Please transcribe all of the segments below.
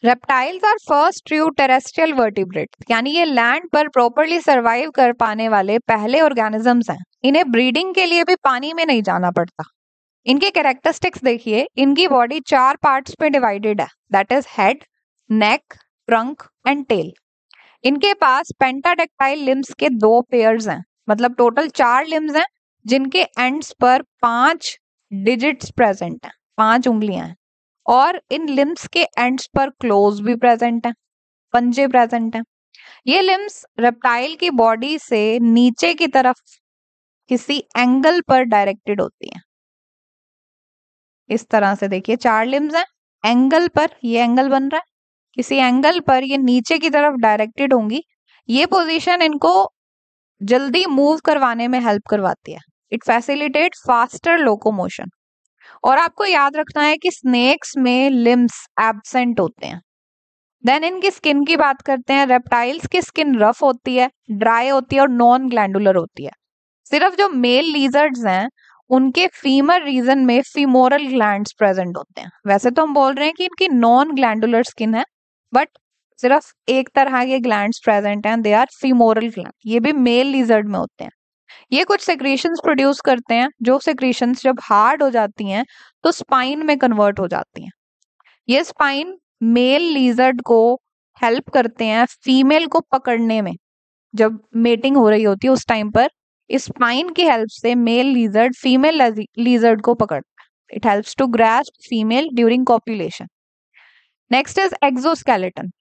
Reptiles are first true terrestrial vertebrates, यानी ये land पर प्रॉपरली सर्वाइव कर पाने वाले पहले ऑर्गेनिजम्स हैं। इन्हें ब्रीडिंग के लिए भी पानी में नहीं जाना पड़ता। इनके कैरेक्टरिस्टिक्स देखिए, इनकी बॉडी 4 पार्ट्स में डिवाइडेड है, that is head, neck, trunk and tail. इनके पास पेंटाडेक्टाइल लिम्स के 2 पेयर्स हैं, मतलब टोटल 4 लिम्स हैं जिनके एंड्स पर 5 डिजिट्स प्रेजेंट हैं, 5 उंगलियां हैं। और इन लिम्स के एंड्स पर क्लोज भी प्रेजेंट हैं, पंजे प्रेजेंट हैं। ये लिम्स रेप्टाइल की बॉडी से नीचे की तरफ किसी एंगल पर डायरेक्टेड होती हैं। इस तरह से देखिए 4 लिम्स हैं, एंगल पर ये एंगल बन रहा है, किसी एंगल पर ये नीचे की तरफ डायरेक्टेड होंगी। ये पोजीशन इनको जल्दी मूव करवाने में हेल्प करवाती है। It facilitate faster locomotion. और आपको याद रखना है कि स्नेक्स में लिम्स एब्सेंट होते हैं। देन इनकी स्किन की बात करते हैं। रेप्टाइल्स की स्किन रफ होती है, ड्राई होती है और नॉन ग्लैंडुलर होती है। सिर्फ जो मेल लीजर्ड्स हैं उनके फीमर रीजन में फीमोरल ग्लैंड्स प्रेजेंट होते हैं। वैसे तो हम बोल रहे हैं कि इनकी नॉन ग्लैंडुलर स्किन है, बट सिर्फ एक तरह के ग्लैंड्स प्रेजेंट हैं, दे आर फीमोरल ग्लैंड। ये भी मेल लीजर्ड में होते हैं। ये कुछ सेक्रीशंस प्रोड्यूस करते हैं, जो सेक्रीशंस जब हार्ड हो जाती हैं तो स्पाइन में कन्वर्ट हो जाती हैं। ये स्पाइन मेल लीजर्ड को हेल्प करते हैं फीमेल को पकड़ने में। जब मेटिंग हो रही होती है उस टाइम पर इस स्पाइन की हेल्प से मेल लीजर्ड फीमेल लीजर्ड को पकड़ता है। It helps to grasp female during copulation. Next is exoskeleton.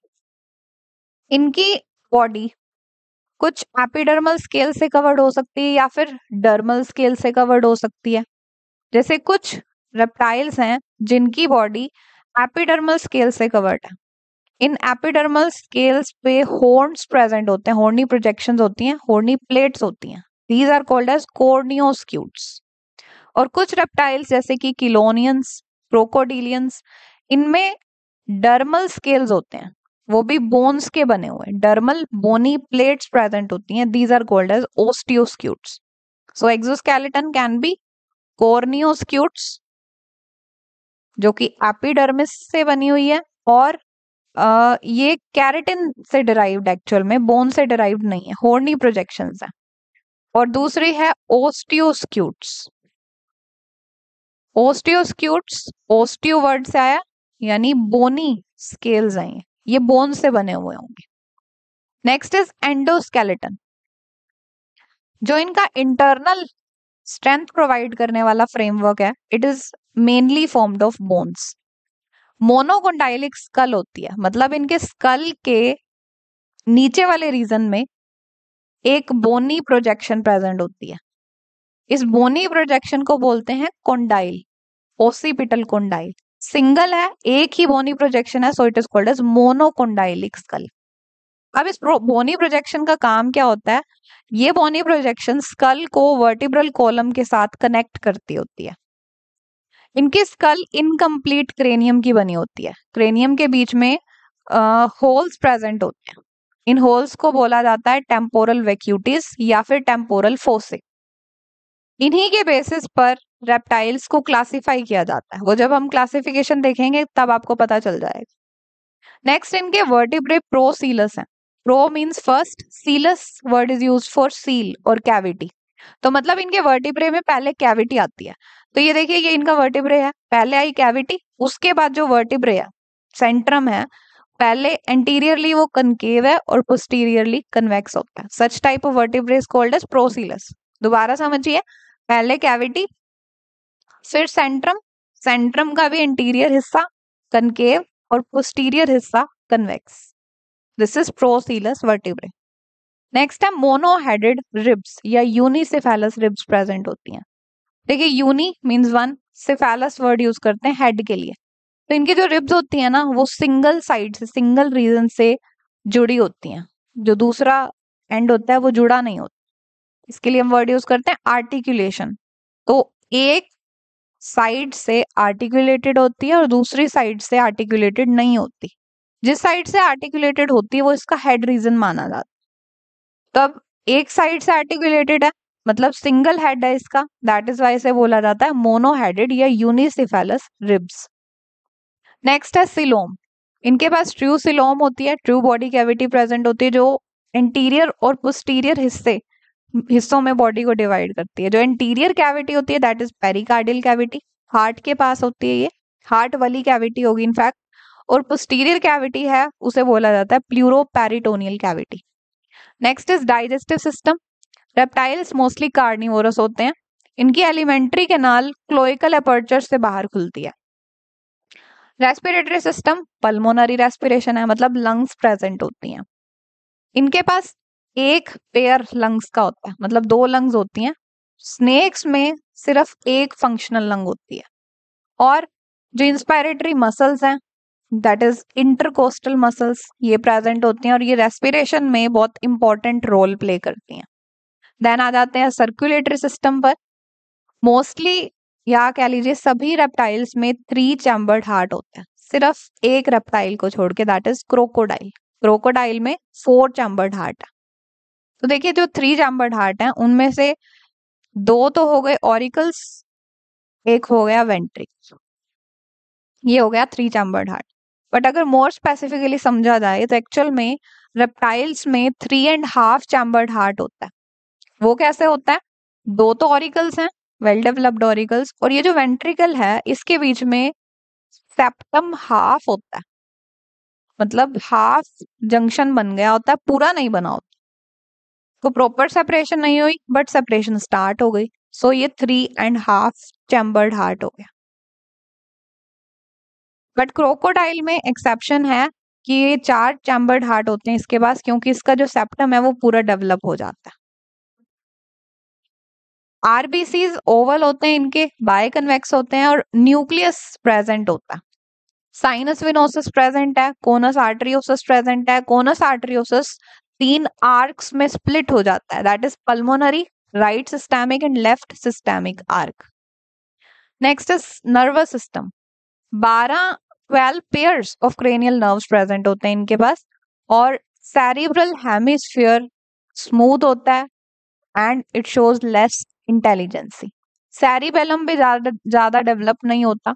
इनकी बॉडी कुछ एपिडर्मल स्केल से कवर्ड हो सकती है या फिर डर्मल स्केल से कवर्ड हो सकती है। जैसे कुछ रेप्टाइल्स हैं जिनकी बॉडी एपिडर्मल स्केल से कवर्ड है। इन एपिडर्मल स्केल्स पे हॉर्न्स प्रेजेंट होते हैं, हॉर्नी प्रोजेक्शंस होती हैं, हॉर्नी प्लेट्स होती हैं। These are called as corneoscutes. और कुछ रेप्टाइल्स जैसे कि किलोनियंस, क्रोकोडिलियंस, इनमें डर्मल स्केल्स होते हैं, वो भी बोन्स के बने हुए। डर्मल बोनी प्लेट्स प्रेजेंट होती हैं। These are called as osteoscutes. So exoskeleton can be corneoscutes जो कि एपिडर्मिस से बनी हुई है, और ये कैरेटिन से डिराइव्ड, एक्चुअल में बोन से डिराइव्ड नहीं है, हॉर्नी प्रोजेक्शंस है। और दूसरी है ओस्टियोस्क्यूट्स। ओस्टियोस्क्यूट्स ओस्टियो वर्ड से आया, यानी बोनी स्केल्स हैं, ये बोन से बने हुए होंगे। नेक्स्ट इज एंडोस्केलेटन, जो इनका इंटरनल स्ट्रेंथ प्रोवाइड करने वाला फ्रेमवर्क है। It is mainly formed of bones. Monocondylic skull होती है, मतलब इनके स्कल के नीचे वाले रीजन में एक बोनी प्रोजेक्शन प्रेजेंट होती है। इस बोनी प्रोजेक्शन को बोलते हैं कोंडाइल, ओसिपिटल कोंडाइल। सिंगल है, एक ही बोनी प्रोजेक्शन है, so it is called as monocondylic skull. अब इस बोनी प्रोजेक्शन का काम क्या होता है? ये बोनी प्रोजेक्शन स्कल को वर्टिब्रल कॉलम के साथ कनेक्ट करती होती है। इनकी स्कल इनकम्प्लीट क्रेनियम की बनी होती है। क्रेनियम के बीच में होल्स प्रेजेंट होते हैं। इन होल्स को बोला जाता है टेम्पोरल वैक्यूटिस या फिर टेम्पोरल फोसे। इन्हीं के बेसिस पर रेप्टाइल्स को क्लासिफाई किया जाता है। वो जब हम क्लासिफिकेशन देखेंगे तब आपको पता चल जाएगा। नेक्स्ट इनके वर्टिब्रे प्रोसीलस हैं। Pro means first, coelous word is used for coel और कैविटी। तो मतलब इनके वर्टिब्रे में पहले कैविटी आती है। तो ये देखिए, ये इनका वर्टिब्रे है, पहले आई कैविटी, उसके बाद जो वर्टिब्रे है, सेंट्रम है, पहले एंटीरियरली वो कनकेव है और पोस्टीरियरली कन्वेक्स होता है। Such type of vertebrae is called as procoelous. दोबारा समझिए, पहले कैविटी, फिर सेंट्रम, सेंट्रम का भी इंटीरियर हिस्सा कनकेव और पोस्टीरियर हिस्सा convex. This is procoelous vertebrae. Next है मोनोहेडेड रिब्स या यूनिसेफेलस रिब्स प्रेजेंट होती हैं। देखिए, uni means one, cephalous word use करते हैं हेड के लिए। तो इनकी जो रिब्स होती है ना, वो सिंगल साइड से, सिंगल रीजन से जुड़ी होती हैं। जो दूसरा एंड होता है वो जुड़ा नहीं होता। इसके लिए हम वर्ड यूज करते हैं आर्टिकुलेशन। तो एक साइड से आर्टिकुलेटेड होती है और दूसरी साइड से आर्टिकुलेटेड नहीं होती। जिस साइड से आर्टिकुलेटेड होती है वो इसका हेड रीजन माना जाता है। तब एक साइड से आर्टिकुलेटेड है, मतलब सिंगल हेड है इसका, दैट इज वाई से बोला जाता है मोनोहेडेड या यूनिसेफेलस रिब्स। नेक्स्ट है सिलोम। इनके पास ट्रू सिलोम होती है, ट्रू बॉडी कैविटी प्रेजेंट होती है, जो इंटीरियर और पोस्टीरियर हिस्सों में बॉडी को डिवाइड करती है। जो इंटीरियर कैविटी होती है that is pericardial cavity, heart के पास होती है, ये हार्ट वाली कैविटी होगी इनफैक्ट। और पोस्टीरियर कैविटी है उसे बोला जाता है pleuroperitoneal cavity. Next is digestive system. Reptiles mostly carnivorous होते हैं, इनकी एलिमेंट्री कैनाल क्लोइकल अपर्चर से बाहर खुलती है। रेस्पिरेटरी सिस्टम, पल्मोनरी रेस्पिरेशन है, मतलब लंग्स प्रेजेंट होती हैं। इनके पास एक पेयर लंग्स का होता है, मतलब 2 लंग्स होती हैं। स्नेक्स में सिर्फ एक फंक्शनल लंग होती है। और जो इंस्पायरेटरी मसल्स हैं दैट इज इंटरकोस्टल मसल्स, ये प्रेजेंट होती हैं और ये रेस्पिरेशन में बहुत इंपॉर्टेंट रोल प्ले करती हैं। देन आ जाते हैं सर्कुलेटरी सिस्टम पर। मोस्टली या कह लीजिए सभी रेप्टाइल्स में 3 चैम्बर्ड हार्ट होता है, सिर्फ एक रेप्टाइल को छोड़ के दैट इज क्रोकोडाइल। क्रोकोडाइल में 4 चैम्बर्ड हार्ट है। तो देखिए जो 3 चैम्बर्ड हार्ट हैं उनमें से 2 तो हो गए ऑरिकल्स, एक हो गया वेंट्रिकल, ये हो गया 3 चैम्बर्ड हार्ट। बट अगर मोर स्पेसिफिकली समझा जाए तो एक्चुअल में रेप्टाइल्स में 3.5 चैम्बर्ड हार्ट होता है। वो कैसे होता है? 2 तो ऑरिकल्स हैं, वेल डेवलप्ड ऑरिकल्स, और ये जो वेंट्रिकल है इसके बीच में सेप्टम हाफ होता है, मतलब हाफ जंक्शन बन गया होता है, पूरा नहीं बना होता। तो प्रॉपर सेपरेशन नहीं हुई बट सेपरेशन स्टार्ट हो गई, सो ये 3.5 चैम्बर्ड हार्ट हो गया। बट क्रोकोडाइल में एक्सेप्शन है कि ये 4 चैम्बर्ड हार्ट होते हैं इसके पास, क्योंकि इसका जो सेप्टम है वो पूरा डेवलप हो जाता है। आरबीसीज ओवल होते हैं, इनके बायकन्वेक्स होते हैं और न्यूक्लियस प्रेजेंट होता है। साइनस विनोसिस प्रेजेंट है, कोनस आर्टरियोसिस प्रेजेंट है। कोनस आर्टरियोसिस 3 आर्क्स में स्प्लिट हो जाता है, that is pulmonary, right systemic and left systemic arc. Next is nervous system. 12 pairs of cranial nerves present होते हैं इनके पास, और सेरिब्रल हेमिस्फीयर स्मूथ होता है and it shows less intelligency. Cerebellum भी ज्यादा डेवलप नहीं होता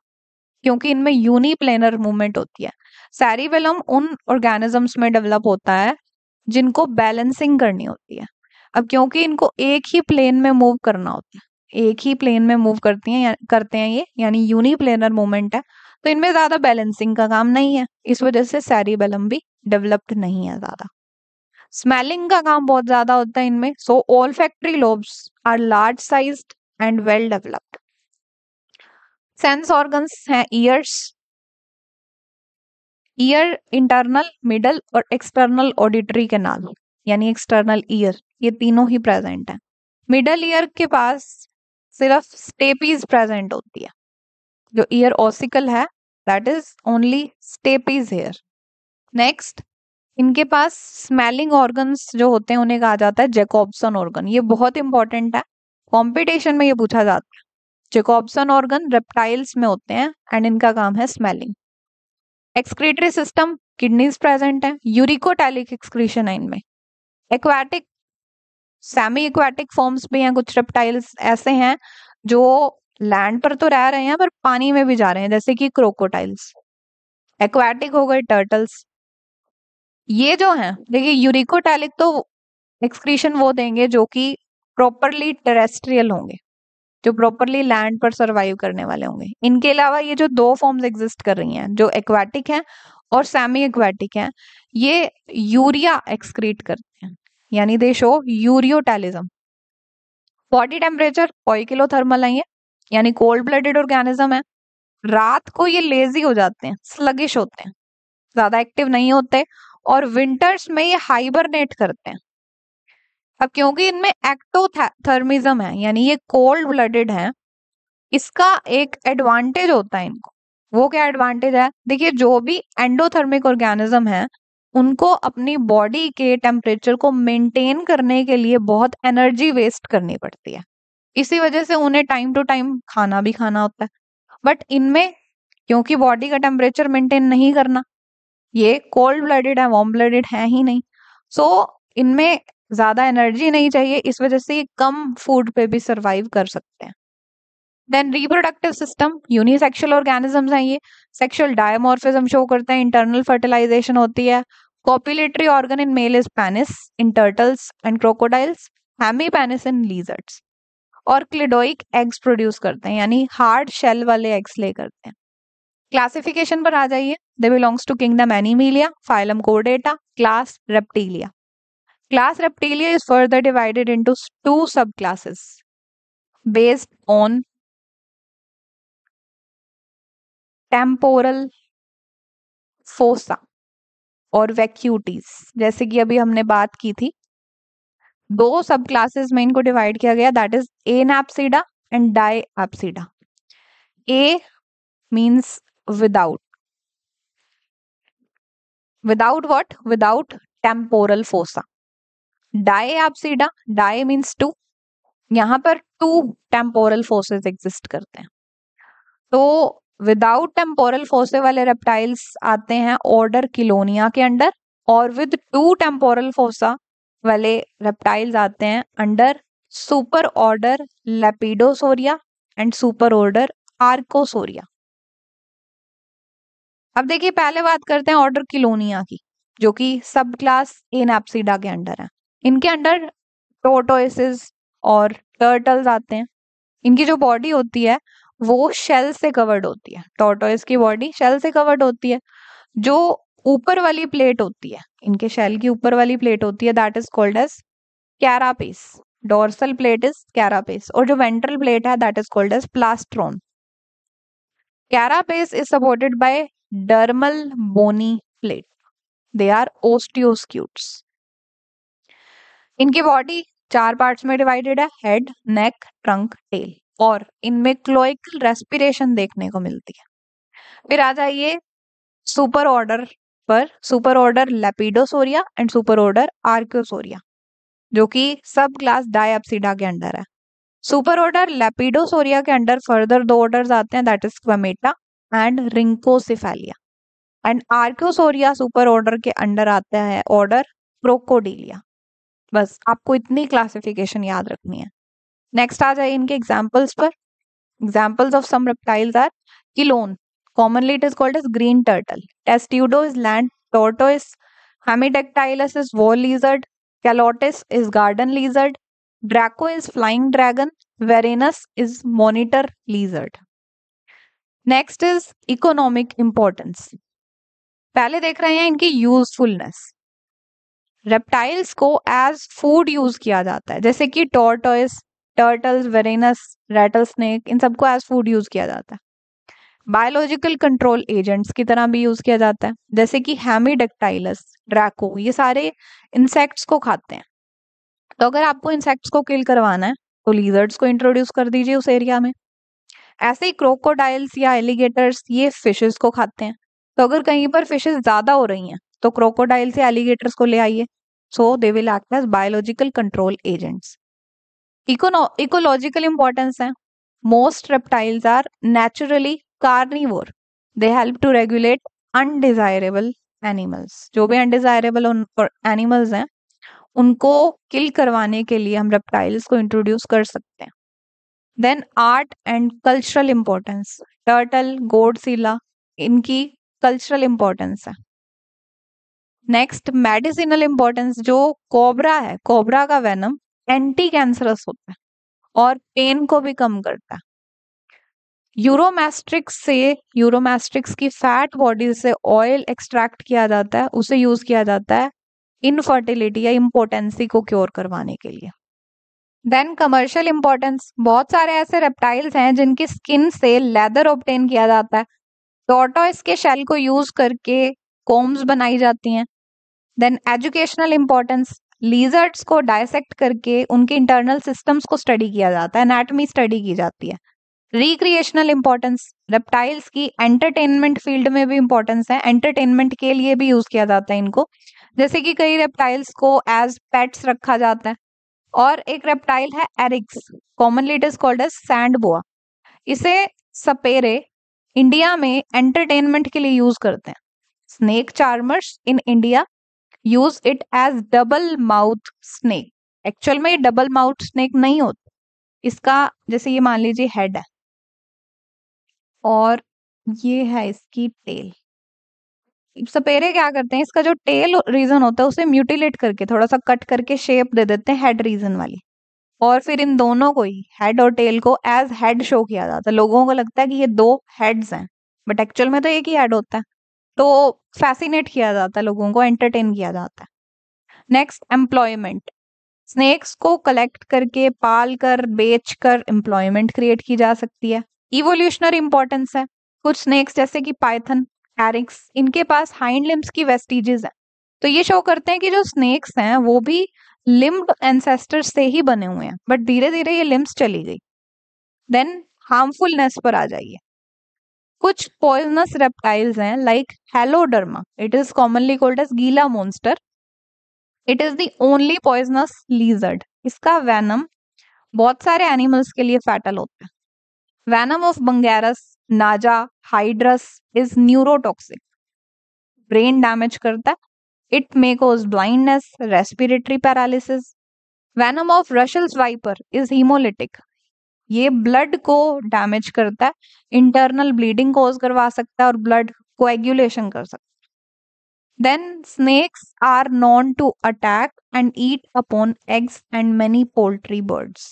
क्योंकि इनमें यूनिप्लेनर मूवमेंट होती है। सेरिबेलम उन ऑर्गेनिजम्स में डेवलप होता है जिनको बैलेंसिंग करनी होती है। अब क्योंकि इनको एक ही प्लेन में मूव करना होता है, एक ही प्लेन में मूव करते हैं ये, यानी यूनिप्लेनर मूवमेंट है, तो इनमें ज्यादा बैलेंसिंग का काम नहीं है, इस वजह से सेरिबेलम भी डेवलप्ड नहीं है ज्यादा। स्मेलिंग का काम बहुत ज्यादा होता है इनमें, so olfactory lobes are large sized and well developed. Sense organs हैं ईयर्स, ईयर इंटरनल, मिडल और एक्सटर्नल ऑडिटरी कैनाल, यानी एक्सटर्नल ईयर, ये तीनों ही प्रेजेंट है। मिडल ईयर के पास सिर्फ स्टेपीज प्रेजेंट होती है, जो ईयर ऑसिकल है that is only stapes here. Next इनके पास स्मेलिंग ऑर्गन्स जो होते हैं उन्हें कहा जाता है जैकोब्सन ऑर्गन, ये बहुत इंपॉर्टेंट है, कॉम्पिटिशन में ये पूछा जाता है। जैकोब्सन ऑर्गन रेप्टाइल्स में होते हैं एंड इनका काम है smelling. Excretory system, kidneys present है, यूरिकोटैलिक एक्सक्रीशन है इनमें। एक्वाटिक, सेमी एक्वाटिक फॉर्म्स भी हैं, कुछ रेप्टाइल्स ऐसे हैं जो लैंड पर तो रह रहे हैं पर पानी में भी जा रहे हैं, जैसे कि क्रोकोटाइल्स। एक्वाटिक हो गए टर्टल्स। ये जो है देखिए यूरिकोटैलिक तो एक्सक्रीशन वो देंगे जो कि प्रॉपरली टेरेस्ट्रियल होंगे, जो प्रॉपरली लैंड पर सरवाइव करने वाले होंगे। इनके अलावा ये जो 2 फॉर्म्स एग्जिस्ट कर रही हैं, जो एक्वाटिक हैं और सेमी एक्वाटिक हैं, ये यूरिया एक्सक्रीट करते हैं, यानी दे शो यूरियोटैलिज्म। बॉडी टेम्परेचर पॉइकिलोथर्मल है ये, यानी कोल्ड ब्लडेड ऑर्गेनिज्म है। रात को ये लेजी हो जाते हैं, स्लगिश होते हैं, ज्यादा एक्टिव नहीं होते, और विंटर्स में ये हाइबरनेट करते हैं। अब क्योंकि इनमें एक्टोथर्मिज्म है, यानी ये कोल्ड ब्लडेड है, इसका एक एडवांटेज होता है इनको। वो क्या एडवांटेज है? देखिए जो भी एंडोथर्मिक ऑर्गेनिज्म है उनको अपनी बॉडी के टेम्परेचर को मेंटेन करने के लिए बहुत एनर्जी वेस्ट करनी पड़ती है, इसी वजह से उन्हें टाइम टू टाइम खाना भी खाना होता है। बट इनमें क्योंकि बॉडी का टेम्परेचर मेंटेन नहीं करना, ये कोल्ड ब्लडेड है, वार्म ब्लडेड है ही नहीं, सो इनमें ज्यादा एनर्जी नहीं चाहिए, इस वजह से ये कम फूड पे भी सरवाइव कर सकते हैं। Then reproductive system, unisexual organisms हैं ये, सेक्सुअल डायमॉर्फिज्म शो करते हैं, इंटरनल फर्टिलाइजेशन होती है, copulatory organ in male is penis in turtles and crocodiles, hemi penis in lizards, और क्लिडोइक एग्स प्रोड्यूस करते हैं, यानी हार्ड शेल वाले एग्स ले करते हैं। क्लासिफिकेशन पर आ जाइए, they belongs to kingdom Animalia, phylum Chordata, class Reptilia. Class Reptilia is further divided into two subclasses based on temporal fossa और vacuities। जैसे कि अभी हमने बात की थी, दो सब क्लासेस में इनको डिवाइड किया गया, that is anapsida and diapsida. A means without, without what, without temporal fossa. Diapsida, di means two, यहां पर टू टेम्पोरल फोर्सेस एग्जिस्ट करते हैं। तो विदाउट टेम्पोरल फोर्से वाले रेप्टाइल्स आते हैं ऑर्डर किलोनिया के अंडर, और विद टू टेम्पोरल फोर्सा वाले रेप्टाइल्स आते हैं under super order Lepidosauria and super order Archosauria. अब देखिए, पहले बात करते हैं ऑर्डर किलोनिया की, जो कि सब क्लास एनाप्सिडा के अंडर है। इनके अंडर टोर्टोइसेस और टर्टल्स आते हैं। इनकी जो बॉडी होती है वो शेल से कवर्ड होती है, टॉर्टोइस की बॉडी शेल से कवर्ड होती है। जो ऊपर वाली प्लेट होती है, इनके शेल की ऊपर वाली प्लेट होती है, that is called as carapace, dorsal plate is carapace, और जो वेंट्रल प्लेट है that is called as plastron. Carapace is supported by dermal bony plate, they are osteoscutes. इनकी बॉडी चार पार्ट्स में डिवाइडेड है, हेड, नेक, ट्रंक, टेल, और इनमें cloacal respiration देखने को मिलती है। फिर आ जाइए सुपर ऑर्डर पर, super order Lepidosauria and super order Archosauria, जो कि सब क्लास डायएप्सिडा के अंडर है। सुपर ऑर्डर लेपिडोसोरिया के अंडर फर्दर दो ऑर्डर्स आते हैं, that is Squamata and Rhynchocephalia, and Archosauria super order के अंडर आता है ऑर्डर क्रोकोडिलिया। बस आपको इतनी क्लासिफिकेशन याद रखनी है। नेक्स्ट आ जाए इनके एग्जाम्पल्स पर। Examples of some reptiles are Chelone, commonly it is called as green turtle, testudo is land tortoise, hemidactylus is wall lizard, calotis is garden lizard, draco is flying dragon, varanus is monitor lizard. Next is economic importance. पहले देख रहे हैं इनकी usefulness. Reptiles को as food use किया जाता है, जैसे कि टॉर्टोइस, टर्टल्स, वेरेनस, रैटल स्नेक, इन सबको एज फूड यूज किया जाता है। बायोलॉजिकल कंट्रोल एजेंट्स की तरह भी यूज किया जाता है, जैसे कि हेमिडेक्टाइलस, ड्रैको, ये सारे इंसेक्ट्स को खाते हैं। तो अगर आपको इंसेक्ट्स को किल करवाना है तो लीजर्ड्स को इंट्रोड्यूस कर दीजिए उस एरिया में। ऐसे ही क्रोकोडाइल्स या एलिगेटर्स, ये फिशेस को खाते हैं। तो अगर कहीं पर फिशेस ज्यादा हो रही हैं तो क्रोकोडाइल्स या एलिगेटर्स को ले आइए, so they will act as biological control agents. Ecological importance है, most reptiles are naturally carnivore, they help to regulate undesirable animals. जो भी अनडिजायरेबल एनिमल्स हैं उनको किल करवाने के लिए हम रेप्टाइल्स को इंट्रोड्यूस कर सकते हैं। Then art and cultural importance, turtle, Godzilla, इनकी कल्चरल इंपॉर्टेंस है। नेक्स्ट मेडिसिनल इंपॉर्टेंस, जो कोबरा है, कोबरा का वेनम एंटी कैंसरस होता है और पेन को भी कम करता है। यूरोमैस्ट्रिक्स की फैट बॉडी से ऑयल एक्सट्रैक्ट किया जाता है, उसे यूज किया जाता है इनफर्टिलिटी या इम्पोर्टेंसी को क्योर करवाने के लिए। देन कमर्शियल इंपॉर्टेंस, बहुत सारे ऐसे रेप्टाइल्स हैं जिनकी स्किन से लेदर ऑब्टेन किया जाता है। टॉर्टोइस के शेल को यूज करके कोम्स बनाई जाती हैं। देन एजुकेशनल इंपॉर्टेंस, लीजर्ड्स को डायसेक्ट करके उनके इंटरनल सिस्टम्स को स्टडी किया जाता है, एनाटॉमी स्टडी की जाती है। रिक्रिएशनल इंपॉर्टेंस, रेप्टाइल्स की एंटरटेनमेंट फील्ड में भी इंपॉर्टेंस है, एंटरटेनमेंट के लिए भी यूज किया जाता है इनको, जैसे कि कई रेप्टाइल्स को एज पेट्स रखा जाता है। और एक रेप्टाइल है Eryx, commonly it is called as sand boa, इसे सपेरे इंडिया में एंटरटेनमेंट के लिए यूज करते हैं। Snake charmers in India use it as double mouth snake. Actual में ये डबल माउथ स्नेक नहीं होता, इसका जैसे ये मान लीजिए हेड है, और ये है इसकी टेल। सपेरे क्या करते हैं, इसका जो टेल रीजन होता है उसे म्यूटिलेट करके थोड़ा सा कट करके शेप दे देते हैं हेड रीजन वाली, और फिर इन दोनों को ही, हेड और टेल को, एज हेड शो किया जाता है। लोगों को लगता है कि ये दो हेड्स हैं, बट एक्चुअल में तो एक ही हेड होता है। तो फैसिनेट किया जाता है, लोगों को एंटरटेन किया जाता है। Next, employment. स्नेक्स को कलेक्ट करके, पाल कर, बेच कर एम्प्लॉयमेंट क्रिएट की जा सकती है। इवोल्यूशनरी इंपॉर्टेंस है। कुछ स्नेक्स जैसे कि पाइथन, एरिक्स, इनके पास हाइंड लिम्स की वेस्टिजेस है, तो ये शो करते हैं कि जो स्नेक्स हैं वो भी लिम्ब्ड एंसेस्टर्स से ही बने हुए हैं, बट धीरे धीरे ये लिम्स चली गई। देन हार्मफुलनेस पर आ जाइए। कुछ पॉइजनस रेप्टाइल्स हैं like Heloderma, it is commonly called as Gila monster. It is the only poisonous lizard. इसका वेनम बहुत सारे एनिमल्स के लिए फैटल होता है। Venom of Bungarus, Naja, Hydrus is neurotoxic, brain damage करता है। It may cause blindness, respiratory paralysis. Venom of Russell's viper is haemolytic, ये ब्लड को डैमेज करता है, इंटरनल ब्लीडिंग कॉज करवा सकता है और ब्लड कोएगुलेशन कर सकता है। Then snakes are known to attack and eat upon eggs and many poultry birds.